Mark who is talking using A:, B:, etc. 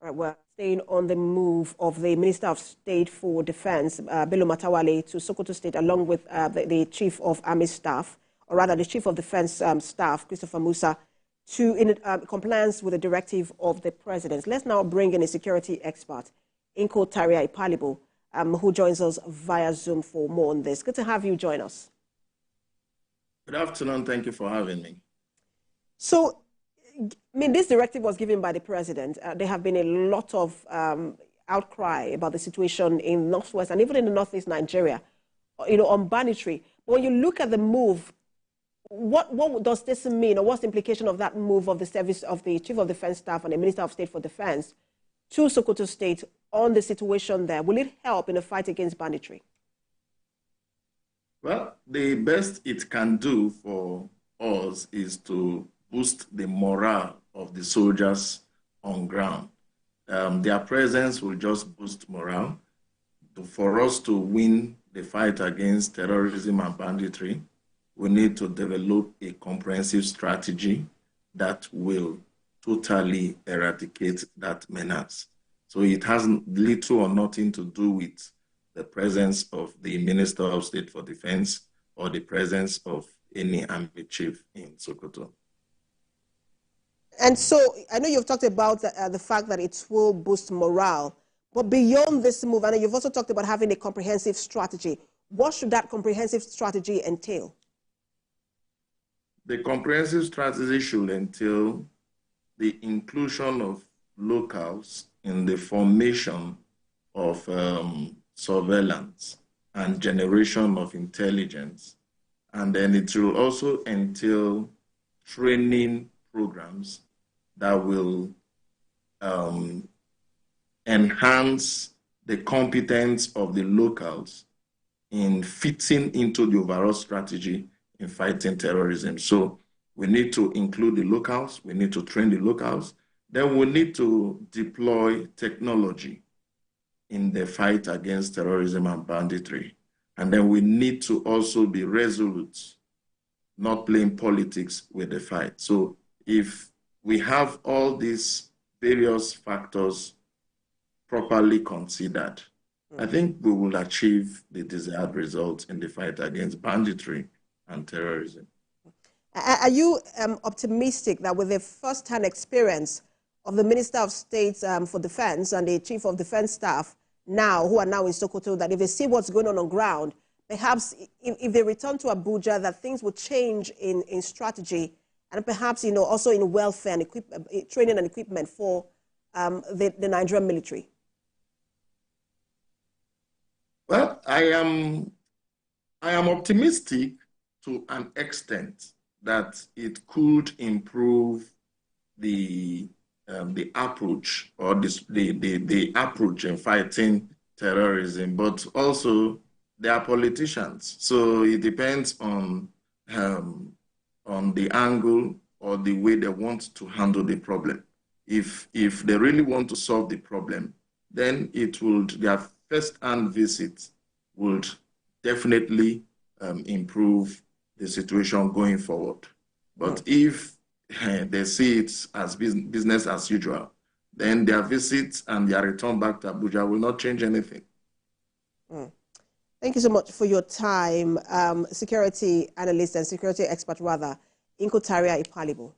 A: Right, we're staying on the move of the Minister of State for Defence, Bello Matawalle, to Sokoto State, along with the Chief of Army Staff, or rather the Chief of Defence Staff, Christopher Musa, in compliance with the directive of the President. Let's now bring in a security expert, Inko Taria Ipalibo, who joins us via Zoom for more on this. Good to have you join us.
B: Good afternoon. Thank you for having me.
A: So, I mean, this directive was given by the President. There have been a lot of outcry about the situation in Northwest and even in the Northeast Nigeria, on banditry. But when you look at the move, what does this mean, or what's the implication of that move of the service of the Chief of Defence Staff and the Minister of State for Defence to Sokoto State on the situation there? Will it help in the fight against banditry?
B: Well, the best it can do for us is to boost the morale of the soldiers on ground. Their presence will just boost morale. For us to win the fight against terrorism and banditry, we need to develop a comprehensive strategy that will totally eradicate that menace. So it has little or nothing to do with the presence of the Minister of State for Defense or the presence of any army chief in Sokoto.
A: And so I know you've talked about the fact that it will boost morale, but beyond this move, I know you've also talked about having a comprehensive strategy. What should that comprehensive strategy entail?
B: The comprehensive strategy should entail the inclusion of locals in the formation of surveillance and generation of intelligence. And then it will also entail training programs that will enhance the competence of the locals in fitting into the overall strategy in fighting terrorism. So we need to include the locals, we need to train the locals, then we need to deploy technology in the fight against terrorism and banditry. And then we need to also be resolute, not playing politics with the fight. So if we have all these various factors properly considered, I think we will achieve the desired results in the fight against banditry and terrorism.
A: Are you optimistic that with the first-hand experience of the Minister of State for Defense and the Chief of Defense Staff who are now in Sokoto, that if they see what's going on ground, perhaps if they return to Abuja, that things will change in strategy and perhaps, also in welfare and training and equipment for the Nigerian military?
B: Well, I am optimistic to an extent that it could improve the approach or the approach in fighting terrorism, but also they are politicians, so it depends on the angle or the way they want to handle the problem. If they really want to solve the problem, then their first-hand visit would definitely improve the situation going forward. But if they see it as business as usual, then their visits and their return back to Abuja will not change anything.
A: Thank you so much for your time, security analyst and security expert, Inko Taria Ipalibo.